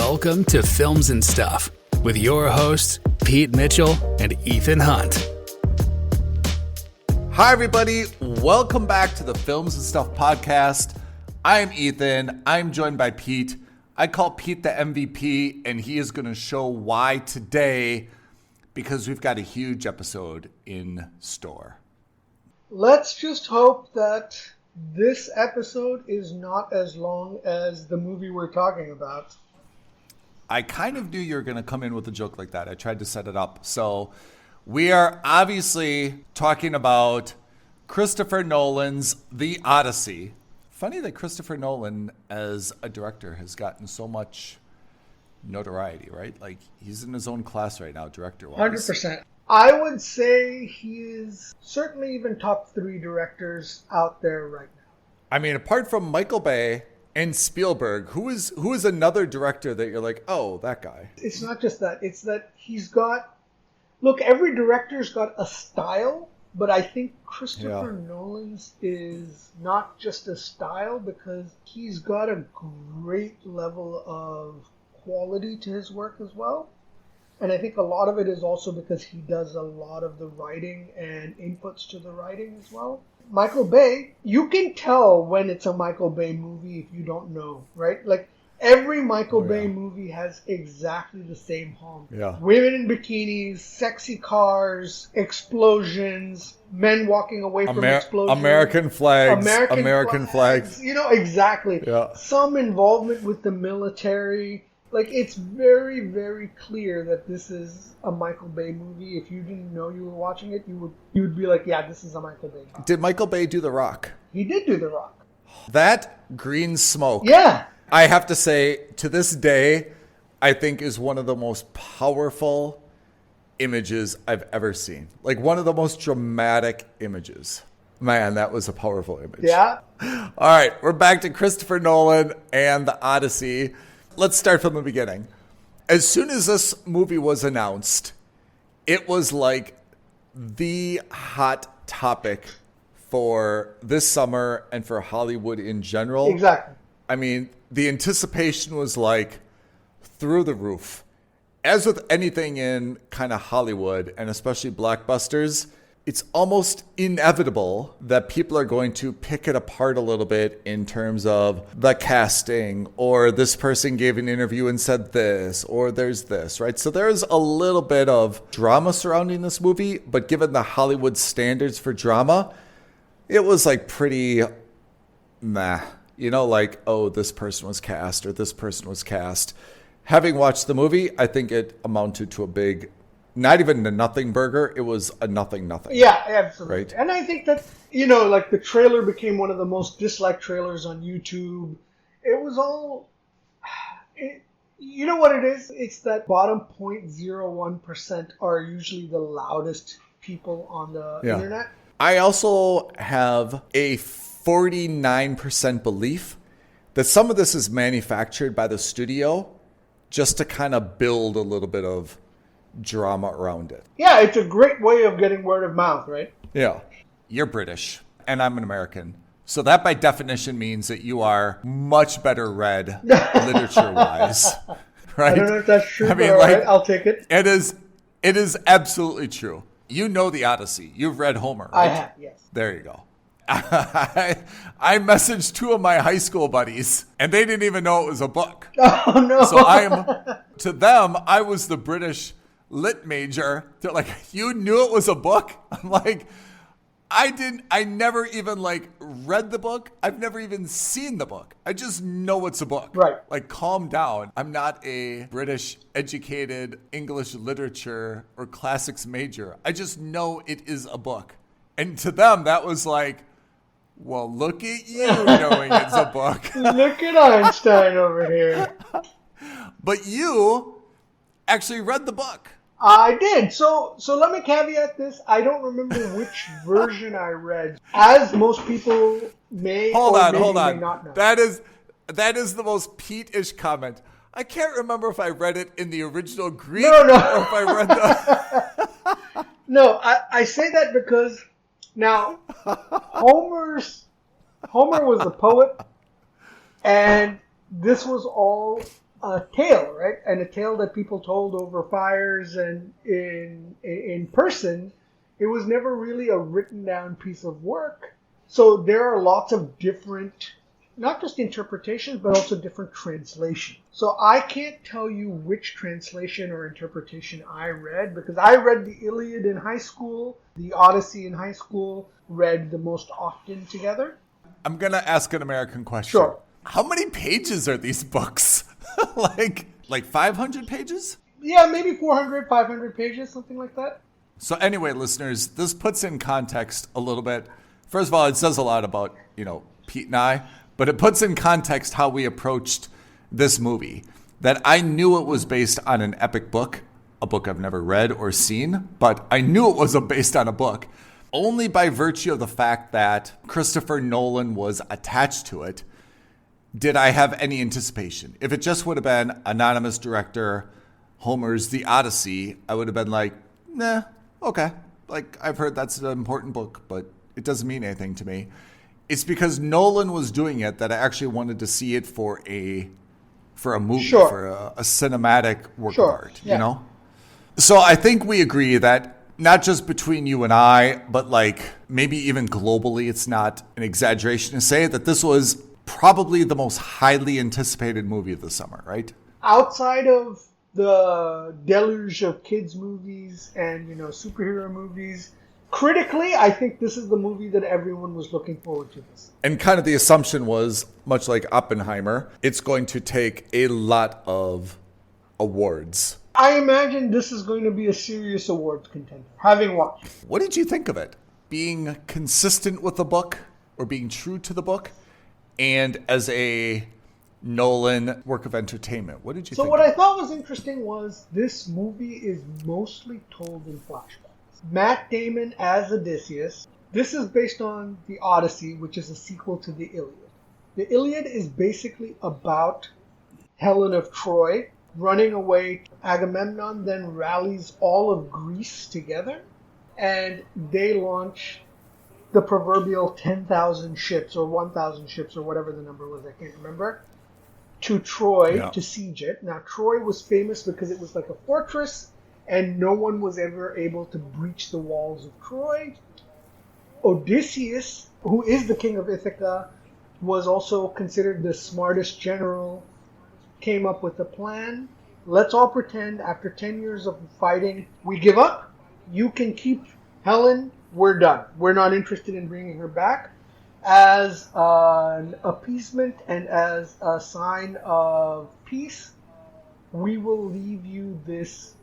Welcome to Films and Stuff with your hosts, Pete Mitchell and Ethan Hunt. Hi, everybody. Welcome back to the Films and Stuff podcast. I'm Ethan. I'm joined by Pete. I call Pete the MVP, and he is going to show why today, because we've got a huge episode in store. Let's just hope that this episode is not as long as the movie we're talking about. I kind of knew you were going to come in with a joke like that. I tried to set it up. So we are obviously talking about Christopher Nolan's The Odyssey. Funny that Christopher Nolan as a director has gotten so much notoriety, right? Like, he's in his own class right now, director-wise. 100%. I would say he is certainly even top 3 directors out there right now. I mean, apart from Michael Bay and Spielberg, who is another director that you're like, oh, that guy? It's not just that. It's that he's got... Look, every director's got a style, but I think Christopher Nolan's is not just a style because he's got a great level of quality to his work as well. And I think a lot of it is also because he does a lot of the writing and inputs to the writing as well. Michael Bay, you can tell when it's a Michael Bay movie if you don't know, right? Like, every Michael Bay movie has exactly the same hallmark. Yeah. Women in bikinis, sexy cars, explosions, men walking away from explosions. American flags. You know, exactly. Yeah. Some involvement with the military. Like, it's very, very clear that this is a Michael Bay movie. If you didn't know you were watching it, you would be like, yeah, this is a Michael Bay movie. Did Michael Bay do The Rock? He did do The Rock. That green smoke. Yeah. I have to say, to this day, I think is one of the most powerful images I've ever seen. Like, one of the most dramatic images. Man, that was a powerful image. Yeah. All right, we're back to Christopher Nolan and The Odyssey. Let's start from the beginning. As soon as this movie was announced, it was like the hot topic for this summer and for Hollywood in general. Exactly. I mean, the anticipation was like through the roof. As with anything in kind of Hollywood, and especially blockbusters, it's almost inevitable that people are going to pick it apart a little bit in terms of the casting, or this person gave an interview and said this, or there's this, right? So there's a little bit of drama surrounding this movie, but given the Hollywood standards for drama, it was like pretty meh. You know, like, oh, this person was cast or this person was cast. Having watched the movie, I think it amounted to a big, not even a nothing burger. It was a nothing. Yeah, absolutely. Right? And I think that, you know, like, the trailer became one of the most disliked trailers on YouTube. It was all... you know what it is? It's that bottom 0.01% are usually the loudest people on the internet. I also have a 49% belief that some of this is manufactured by the studio just to kind of build a little bit of drama around it. Yeah, it's a great way of getting word of mouth, right? Yeah. You're British and I'm an American. So that by definition means that you are much better read literature-wise, right? I don't know if that's true, but like, right, I'll take it. It is absolutely true. You know The Odyssey. You've read Homer, right? I have, yes. There you go. I messaged 2 of my high school buddies, and they didn't even know it was a book. Oh, no. So to them, I was the British lit major. They're like, you knew it was a book? I'm like, I never even like read the book. I've never even seen the book. I just know it's a book. Right. Like, calm down. I'm not a British educated English literature or classics major. I just know it is a book. And to them, that was like, well, look at you knowing it's a book. Look at Einstein over here. But you actually read the book. I did. So let me caveat this. I don't remember which version I read. As most people may hold on. may not know. That is the most Pete-ish comment. I can't remember if I read it in the original Greek or if I read the... No, I say that because now Homer was the poet, and this was all a tale, right? And a tale that people told over fires and in person. It was never really a written down piece of work. So there are lots of different, not just interpretations, but also different translations. So I can't tell you which translation or interpretation I read, because I read the Iliad in high school, the Odyssey in high school, read the most often together. I'm going to ask an American question. Sure. How many pages are these books? like 500 pages? Yeah, maybe 400, 500 pages, something like that. So anyway, listeners, this puts in context a little bit. First of all, it says a lot about, Pete and I, but it puts in context how we approached this movie. That I knew it was based on an epic book, a book I've never read or seen, but I knew it was based on a book only by virtue of the fact that Christopher Nolan was attached to it. Did I have any anticipation? If it just would have been anonymous director, Homer's The Odyssey, I would have been like, nah, okay. Like, I've heard that's an important book, but it doesn't mean anything to me. It's because Nolan was doing it that I actually wanted to see it for a movie, sure. for a cinematic work sure. of art, yeah. So I think we agree that not just between you and I, but like maybe even globally, it's not an exaggeration to say that this was probably the most highly anticipated movie of the summer, right? Outside of the deluge of kids movies and, superhero movies, critically, I think this is the movie that everyone was looking forward to this. And kind of the assumption was, much like Oppenheimer, it's going to take a lot of awards. I imagine this is going to be a serious awards contender, having watched. What did you think of it? Being consistent with the book or being true to the book? And as a Nolan work of entertainment, what did you think? So what I thought was interesting was this movie is mostly told in flashbacks. Matt Damon as Odysseus. This is based on the Odyssey, which is a sequel to the Iliad. The Iliad is basically about Helen of Troy running away. Agamemnon then rallies all of Greece together, and they launch the proverbial 10,000 ships or 1,000 ships or whatever the number was, I can't remember, to Troy to siege it. Now, Troy was famous because it was like a fortress, and no one was ever able to breach the walls of Troy. Odysseus, who is the king of Ithaca, was also considered the smartest general, came up with a plan. Let's all pretend after 10 years of fighting, we give up. You can keep Helen. We're done. We're not interested in bringing her back. As an appeasement and as a sign of peace, we will leave you this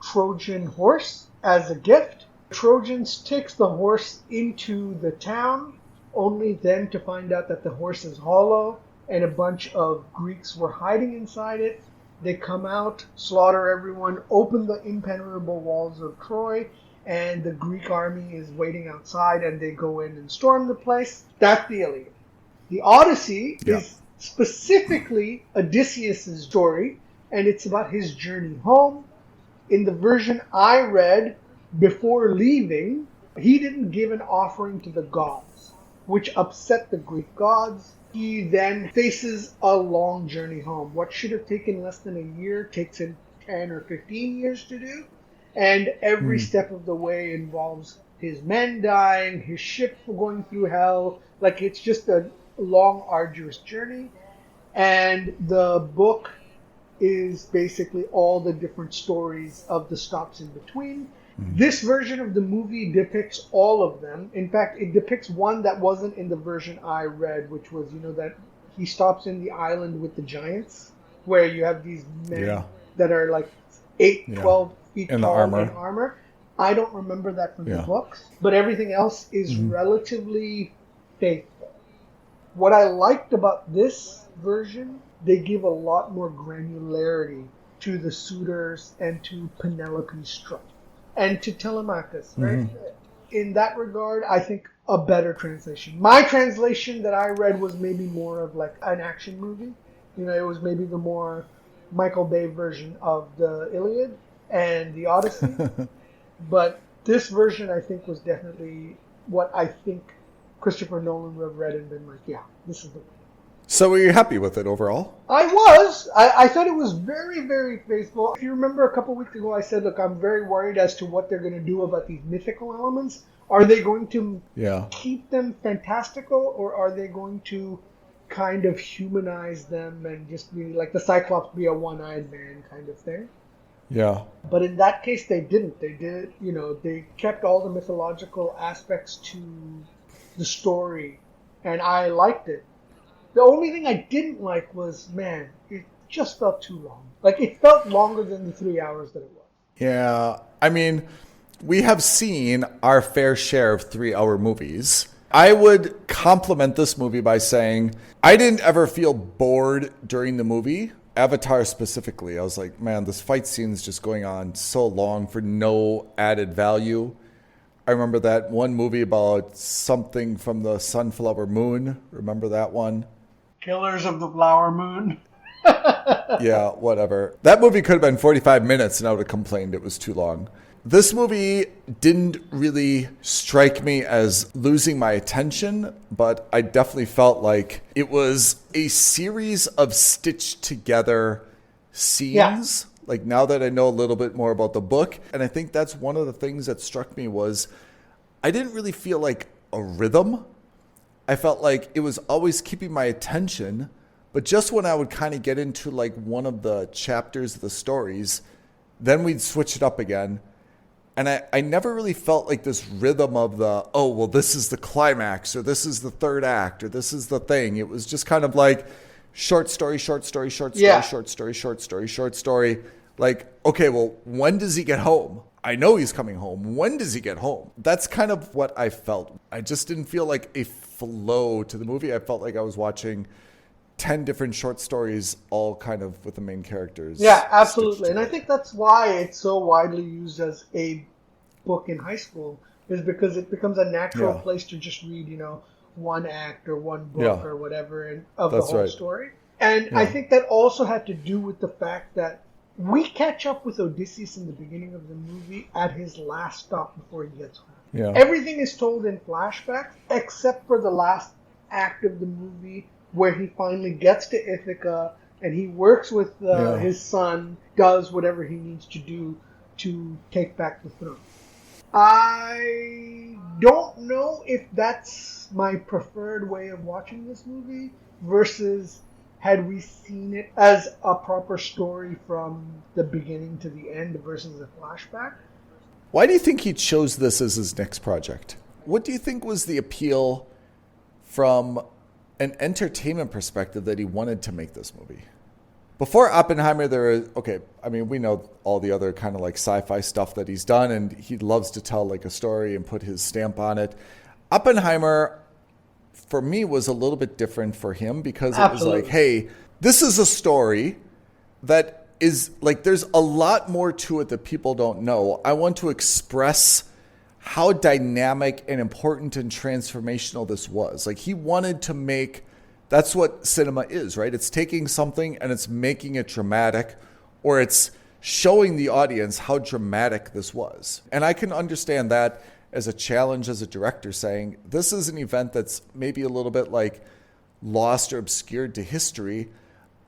Trojan horse as a gift. Trojans takes the horse into the town, only then to find out that the horse is hollow and a bunch of Greeks were hiding inside it. They come out, slaughter everyone, open the impenetrable walls of Troy, and the Greek army is waiting outside, and they go in and storm the place. That's the Iliad. The Odyssey is specifically Odysseus' story, and it's about his journey home. In the version I read, before leaving, he didn't give an offering to the gods, which upset the Greek gods. He then faces a long journey home. What should have taken less than a year takes him 10 or 15 years to do. And every step of the way involves his men dying, his ship going through hell. Like, it's just a long, arduous journey. And the book is basically all the different stories of the stops in between. This version of the movie depicts all of them. In fact, it depicts one that wasn't in the version I read, which was, that he stops in the island with the giants, where you have these men that are like 12 feet tall in armor. I don't remember that from the books, but everything else is relatively faithful. What I liked about this version, they give a lot more granularity to the suitors and to Penelope's strife. And to Telemachus, right? In that regard, I think a better translation. My translation that I read was maybe more of like an action movie. It was maybe the more Michael Bay version of the Iliad and the Odyssey. But this version, I think, was definitely what I think Christopher Nolan would have read and been like, yeah, this is the one. So were you happy with it overall? I was. I thought it was very, very faithful. If you remember a couple weeks ago, I said, look, I'm very worried as to what they're going to do about these mythical elements. Are they going to keep them fantastical, or are they going to kind of humanize them and just be like the Cyclops be a one-eyed man kind of thing? Yeah. But in that case, they didn't. They did, they kept all the mythological aspects to the story, and I liked it. The only thing I didn't like was, man, it just felt too long. Like, it felt longer than the 3 hours that it was. Yeah. I mean, we have seen our fair share of 3-hour movies. I would compliment this movie by saying I didn't ever feel bored during the movie. Avatar specifically, I was like, man, this fight scene is just going on so long for no added value. I remember that one movie about something from the Sunflower Moon. Remember that one? Killers of the Flower Moon. Yeah, whatever. That movie could have been 45 minutes and I would have complained it was too long. This movie didn't really strike me as losing my attention, but I definitely felt like it was a series of stitched together scenes. Yeah. Like, now that I know a little bit more about the book, and I think that's one of the things that struck me was I didn't really feel like a rhythm. I felt like it was always keeping my attention, but just when I would kind of get into like one of the chapters of the stories, then we'd switch it up again. And I never really felt like this rhythm of this is the climax, or this is the third act, or this is the thing. It was just kind of like short story, short story, short story, short story, short story, short story. Like, okay, well, when does he get home? I know he's coming home. When does he get home? That's kind of what I felt. I just didn't feel like a flow to the movie. I felt like I was watching 10 different short stories, all kind of with the main characters. Yeah, absolutely. And I think that's why it's so widely used as a book in high school, is because it becomes a natural place to just read, one act or one book or whatever of the whole story. And I think that also had to do with the fact that we catch up with Odysseus in the beginning of the movie at his last stop before he gets home. Yeah. Everything is told in flashbacks except for the last act of the movie, where he finally gets to Ithaca and he works with his son, does whatever he needs to do to take back the throne. I don't know if that's my preferred way of watching this movie versus had we seen it as a proper story from the beginning to the end versus a flashback. Why do you think he chose this as his next project? What do you think was the appeal from an entertainment perspective that he wanted to make this movie? Before Oppenheimer, we know all the other kind of like sci-fi stuff that he's done, and he loves to tell like a story and put his stamp on it. Oppenheimer, for me, was a little bit different for him because it was like, hey, this is a story that is like, there's a lot more to it that people don't know. I want to express how dynamic and important and transformational this was. Like, he wanted to make, that's what cinema is, right? It's taking something and it's making it dramatic, or it's showing the audience how dramatic this was. And I can understand that as a challenge as a director, saying this is an event that's maybe a little bit like lost or obscured to history.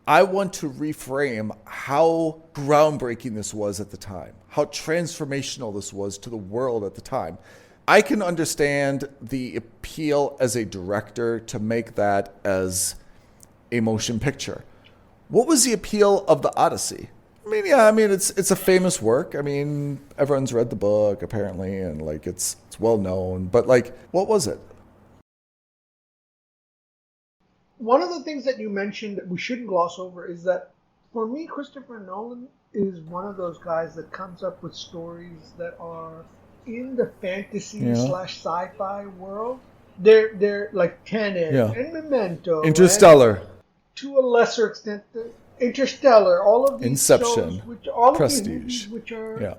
I want to reframe how groundbreaking this was at the time, how transformational this was to the world at the time. I can understand the appeal as a director to make that as a motion picture. What was the appeal of the Odyssey? It's a famous work. I mean, everyone's read the book apparently, and like it's well known. But like, what was it? One of the things that you mentioned that we shouldn't gloss over is that for me, Christopher Nolan is one of those guys that comes up with stories that are in the fantasy / sci-fi world. They're like Tenet and Memento, Interstellar, and to a lesser extent, Interstellar. All of these Inception, shows, all Prestige, of these movies, which are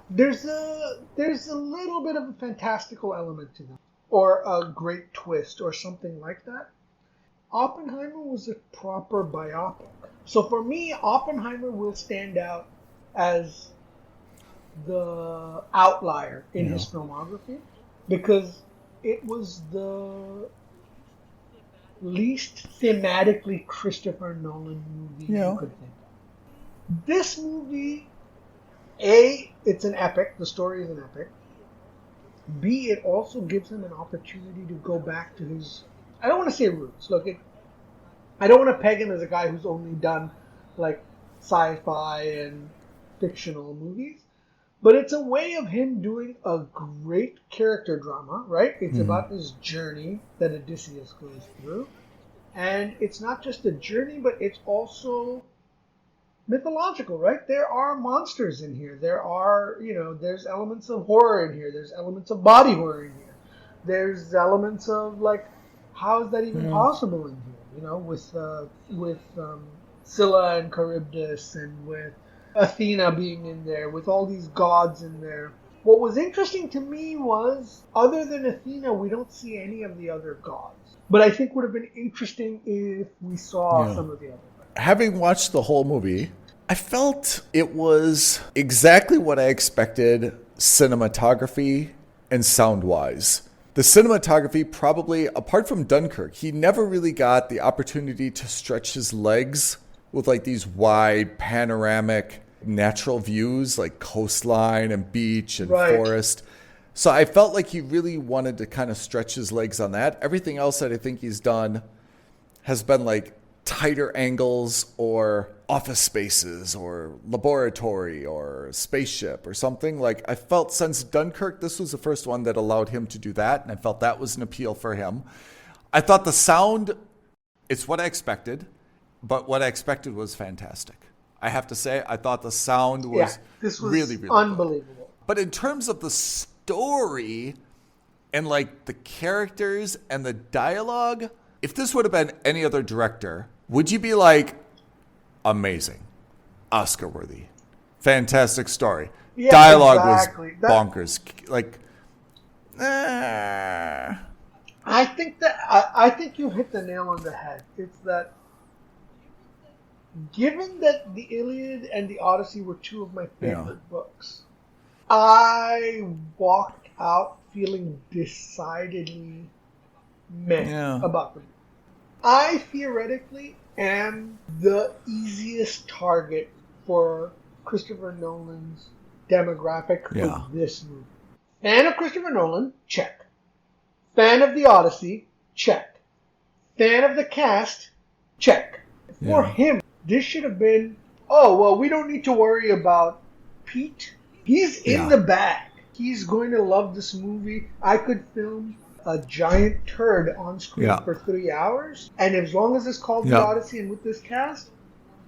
there's a little bit of a fantastical element to them, or a great twist, or something like that. Oppenheimer was a proper biopic. So for me, Oppenheimer will stand out as the outlier in his filmography, because it was least thematically Christopher Nolan movie you could think of. This movie, A, it's an epic. The story is an epic. B, it also gives him an opportunity to go back to his, I don't want to say roots. Look, I don't want to peg him as a guy who's only done like sci-fi and fictional movies, but it's a way of him doing a great character drama, right? It's about this journey that Odysseus goes through. And it's not just a journey, but it's also mythological, right? There are monsters in here. There are, there's elements of horror in here. There's elements of body horror in here. There's elements of like, how is that even possible in here? With Scylla and Charybdis, and with Athena being in there, with all these gods in there. What was interesting to me was, other than Athena, we don't see any of the other gods. But I think would have been interesting if we saw some of the other gods. Having watched the whole movie, I felt it was exactly what I expected cinematography and sound-wise. The cinematography, probably, apart from Dunkirk, he never really got the opportunity to stretch his legs with like these wide panoramic natural views like coastline and beach and forest. So I felt like he really wanted to kind of stretch his legs on that. Everything else that I think he's done has been like tighter angles or office spaces or laboratory or spaceship or something. Like I felt since Dunkirk, this was the first one that allowed him to do that. And I felt that was an appeal for him. I thought the sound, it's what I expected, but what I expected was fantastic. I have to say, I thought the sound was, this was really, really unbelievable. Good. But in terms of the story and like the characters and the dialogue, if this would have been any other director, would you be like, amazing, Oscar worthy, fantastic story, dialogue was bonkers, like, I think you hit the nail on the head. It's that, given that the Iliad and the Odyssey were two of my favorite books, I walked out feeling decidedly meh about them. I theoretically am the easiest target for Christopher Nolan's demographic for this movie. Fan of Christopher Nolan? Check. Fan of the Odyssey? Check. Fan of the cast? Check. For him, this should have been, we don't need to worry about Pete. He's in the bag. He's going to love this movie. I could film a giant turd on screen for 3 hours, and as long as it's called The Odyssey and with this cast,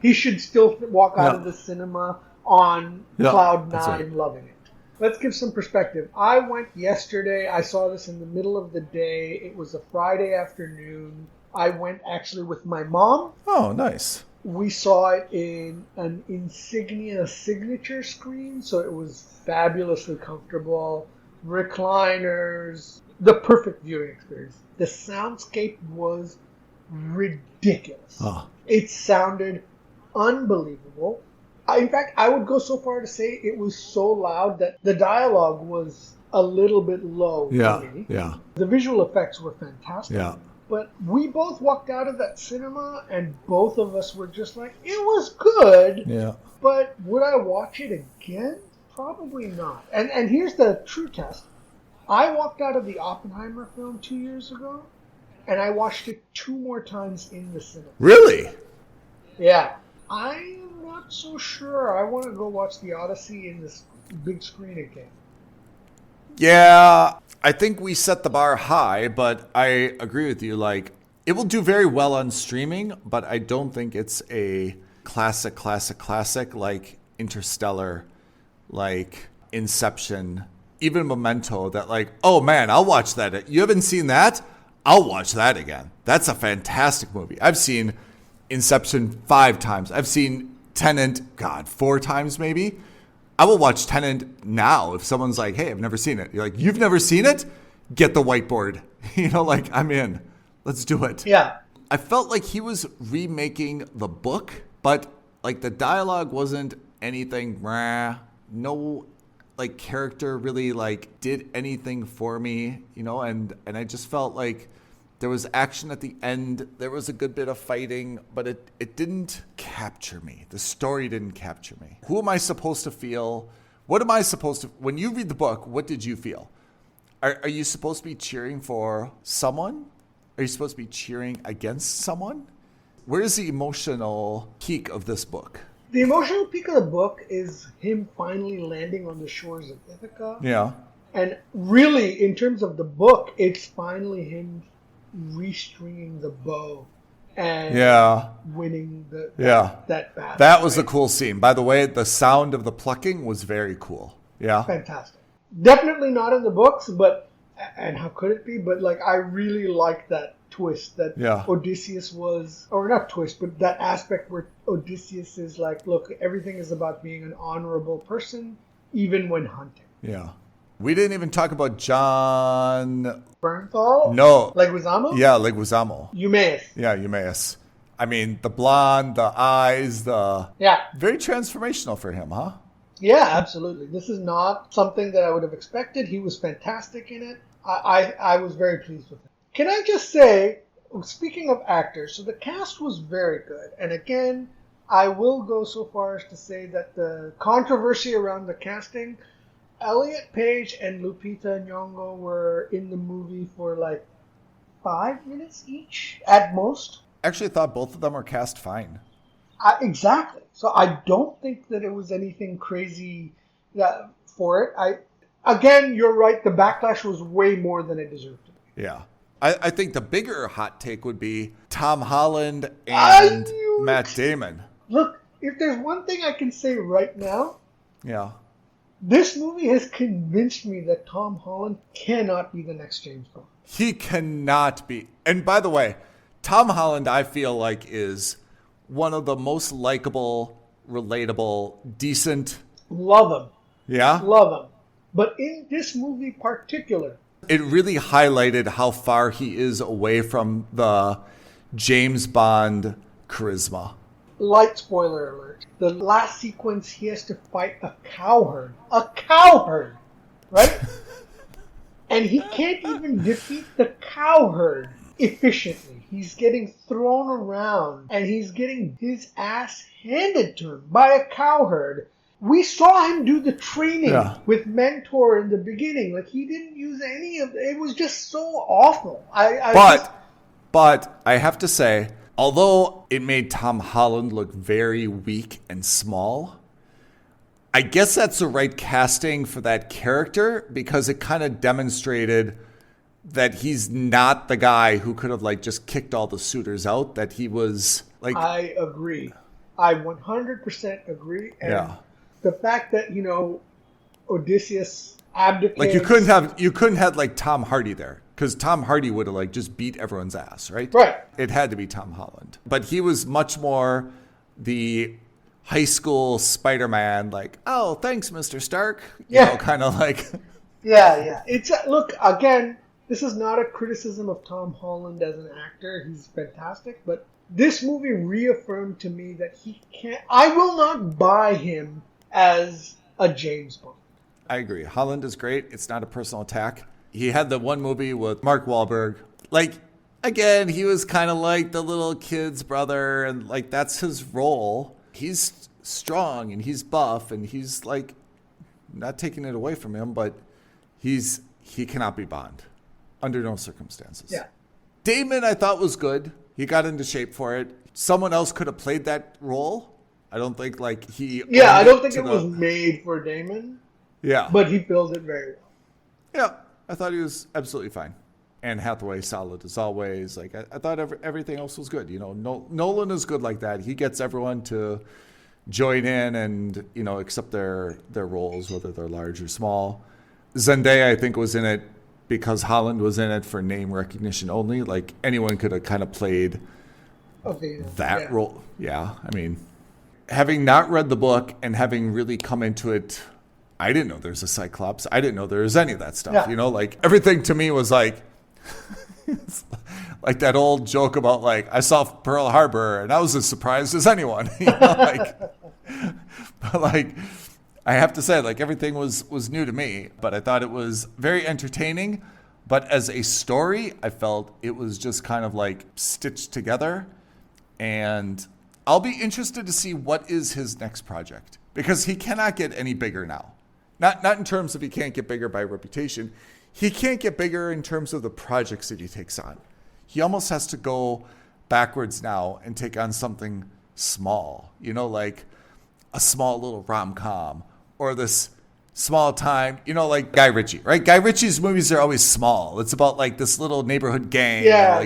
he should still walk out of the cinema on cloud nine, loving it. Let's give some perspective. I went yesterday. I saw this in the middle of the day. It was a Friday afternoon. I went actually with my mom. Oh, nice. We saw it in an Insignia signature screen, so it was fabulously comfortable. Recliners, the perfect viewing experience. The soundscape was ridiculous. It sounded unbelievable. In fact, I would go so far to say it was so loud that the dialogue was a little bit low for me. The visual effects were fantastic. But we both walked out of that cinema, and both of us were just like, it was good, but would I watch it again? Probably not. And here's the true test. I walked out of the Oppenheimer film 2 years ago, and I watched it 2 more times in the cinema. Really? Yeah. I am not so sure I want to go watch the Odyssey in this big screen again. Yeah, I think we set the bar high, but I agree with you. Like, it will do very well on streaming, but I don't think it's a classic like Interstellar, like Inception, even Memento, that like, oh man, I'll watch that. You haven't seen that? I'll watch that again. That's a fantastic movie. I've seen Inception 5 times. I've seen Tenet, 4 times maybe. I will watch Tenet now if someone's like, hey, I've never seen it. You're like, you've never seen it? Get the whiteboard. Like, I'm in. Let's do it. Yeah. I felt like he was remaking the book, but like the dialogue wasn't anything, no like character really like did anything for me, and I just felt like There was action at the end. There was a good bit of fighting, but it didn't capture me. The story didn't capture me. Who am I supposed to feel? What am I supposed to... When you read the book, what did you feel? Are you supposed to be cheering for someone? Are you supposed to be cheering against someone? Where's the emotional peak of this book? The emotional peak of the book is him finally landing on the shores of Ithaca. Yeah. And really, in terms of the book, it's finally him restringing the bow and winning that battle. That was a cool scene. By the way, the sound of the plucking was very cool. Yeah. Fantastic. Definitely not in the books, but, and how could it be? But like, I really like that twist that Odysseus was, or not twist, but that aspect where Odysseus is like, look, everything is about being an honorable person, even when hunting. Yeah. We didn't even talk about John... Bernthal? No. Leguizamo? Yeah, Leguizamo. Eumaeus. Yeah, Eumaeus. I mean, the blonde, the eyes, the... Yeah. Very transformational for him, huh? Yeah, absolutely. This is not something that I would have expected. He was fantastic in it. I was very pleased with it. Can I just say, speaking of actors, so the cast was very good. And again, I will go so far as to say that the controversy around the casting... Elliot Page and Lupita Nyong'o were in the movie for like 5 minutes each, at most. Actually, I thought both of them were cast fine. Exactly. So I don't think that it was anything crazy for it. Again, you're right. The backlash was way more than it deserved to be. Yeah. I think the bigger hot take would be Tom Holland and Matt Damon. Look, if there's one thing I can say right now... Yeah. This movie has convinced me that Tom Holland cannot be the next James Bond. He cannot be. And by the way, Tom Holland, I feel like, is one of the most likable, relatable, decent. Love him. Yeah? Love him. But in this movie particular... It really highlighted how far he is away from the James Bond charisma. Light spoiler alert. The last sequence, he has to fight a cowherd. A cowherd! Right? And he can't even defeat the cowherd efficiently. He's getting thrown around, and he's getting his ass handed to him by a cowherd. We saw him do the training with Mentor in the beginning. Like, he didn't use any of it. It was just so awful. But I have to say... Although it made Tom Holland look very weak and small, I guess that's the right casting for that character because it kind of demonstrated that he's not the guy who could have like just kicked all the suitors out, that he was like... I agree. I 100% agree. And the fact that, you know, Odysseus abdicates... Like you couldn't have like Tom Hardy there. Because Tom Hardy would have like just beat everyone's ass, right? Right. It had to be Tom Holland. But he was much more the high school Spider-Man, like, oh, thanks, Mr. Stark. You know, kind of like... Yeah. It's look, again, this is not a criticism of Tom Holland as an actor. He's fantastic. But this movie reaffirmed to me that he can't... I will not buy him as a James Bond. I agree. Holland is great. It's not a personal attack. He had the one movie with Mark Wahlberg. Like, again, he was kind of like the little kid's brother, and like that's his role. He's strong and he's buff, and he's like not taking it away from him, but he cannot be Bond under no circumstances. Yeah. Damon, I thought was good. He got into shape for it. Someone else could have played that role. I don't think like he. Yeah, I don't think it was made for Damon. Yeah, but he filled it very well. Yeah. I thought he was absolutely fine. Anne Hathaway, solid as always. Like I thought everything else was good. You know, Nolan is good like that. He gets everyone to join in and, you know, accept their roles, whether they're large or small. Zendaya, I think, was in it because Holland was in it for name recognition only. Like anyone could have kind of played that role. Yeah, I mean, having not read the book and having really come into it, I didn't know there's a Cyclops. I didn't know there was any of that stuff. Yeah. You know, like everything to me was like, like that old joke about like, I saw Pearl Harbor and I was as surprised as anyone. You know, like, but like, I have to say, like everything was new to me, but I thought it was very entertaining. But as a story, I felt it was just kind of like stitched together. And I'll be interested to see what is his next project, because he cannot get any bigger now. Not in terms of he can't get bigger by reputation. He can't get bigger in terms of the projects that he takes on. He almost has to go backwards now and take on something small, like a small little rom-com or this small time, like Guy Ritchie, right? Guy Ritchie's movies are always small. It's about like this little neighborhood gang. Yeah.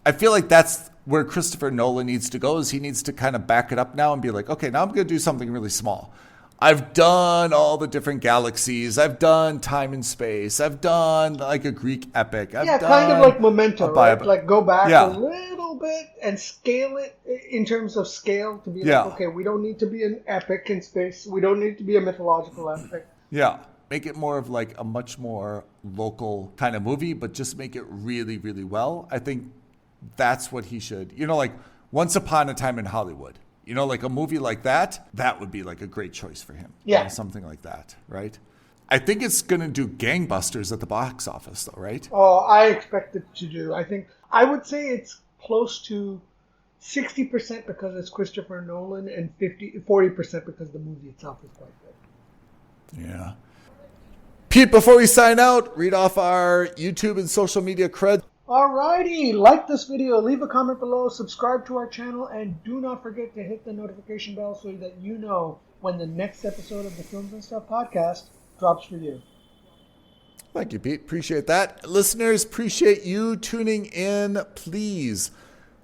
I feel like that's where Christopher Nolan needs to go, is he needs to kind of back it up now and be like, okay, now I'm going to do something really small. I've done all the different galaxies. I've done time and space. I've done like a Greek epic. Kind of like Memento, right? Like go back a little bit and scale it in terms of scale to be like, okay, we don't need to be an epic in space. We don't need to be a mythological epic. Yeah. Make it more of like a much more local kind of movie, but just make it really, really well. I think that's what he should, like Once Upon a Time in Hollywood. Like a movie like that would be like a great choice for him. Yeah. Something like that, right? I think it's going to do gangbusters at the box office, though, right? Oh, I expect it to do. I would say it's close to 60% because it's Christopher Nolan and 40% because the movie itself is quite good. Yeah. Pete, before we sign out, read off our YouTube and social media creds. Alrighty, like this video, leave a comment below, subscribe to our channel, and do not forget to hit the notification bell so that you know when the next episode of the Films and Stuff podcast drops for you. Thank you, Pete. Appreciate that. Listeners, appreciate you tuning in. Please,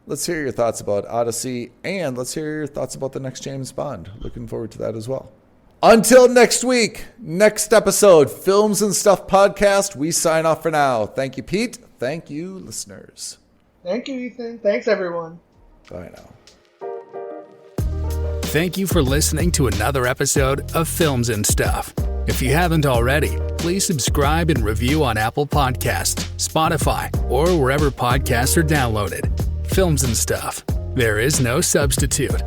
let's hear your thoughts about Odyssey, and let's hear your thoughts about the next James Bond. Looking forward to that as well. Until next week, next episode, Films and Stuff podcast, we sign off for now. Thank you, Pete. Thank you, listeners. Thank you, Ethan. Thanks, everyone. Bye now. Thank you for listening to another episode of Films and Stuff. If you haven't already, please subscribe and review on Apple Podcasts, Spotify, or wherever podcasts are downloaded. Films and Stuff. There is no substitute.